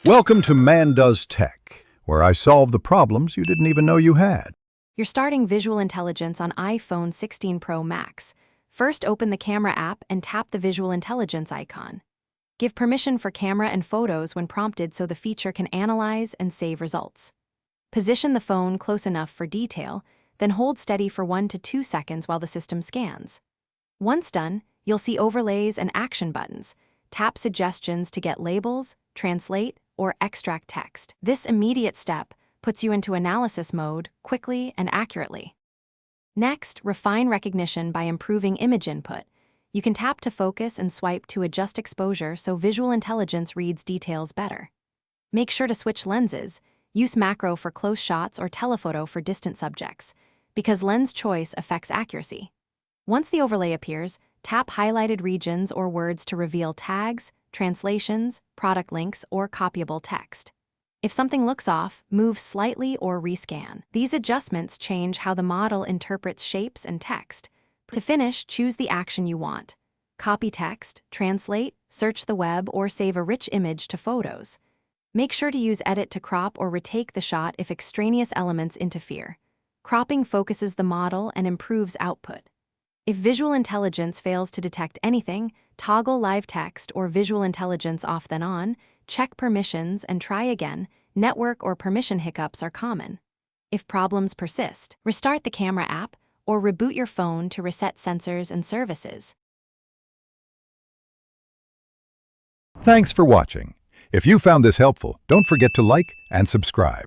Welcome to Man Does Tech, where I solve the problems you didn't even know you had. You're starting visual intelligence on iPhone 16 Pro Max. First, open the camera app and tap the visual intelligence icon. Give permission for camera and photos when prompted so the feature can analyze and save results. Position the phone close enough for detail, then hold steady for 1 to 2 seconds while the system scans. Once done, you'll see overlays and action buttons. Tap suggestions to get labels, translate, or extract text. This immediate step puts you into analysis mode quickly and accurately. Next, refine recognition by improving image input. You can tap to focus and swipe to adjust exposure so visual intelligence reads details better. Make sure to switch lenses. Use macro for close shots or telephoto for distant subjects, because lens choice affects accuracy. Once the overlay appears, tap highlighted regions or words to reveal tags, translations, product links, or copyable text. If something looks off, move slightly or rescan. These adjustments change how the model interprets shapes and text. To finish, choose the action you want. Copy text, translate, search the web, or save a rich image to photos. Make sure to use edit to crop or retake the shot if extraneous elements interfere. Cropping focuses the model and improves output. If visual intelligence fails to detect anything, toggle live text or visual intelligence off then on, check permissions and try again. Network or permission hiccups are common. If problems persist, restart the camera app or reboot your phone to reset sensors and services. Thanks for watching. If you found this helpful, don't forget to like and subscribe.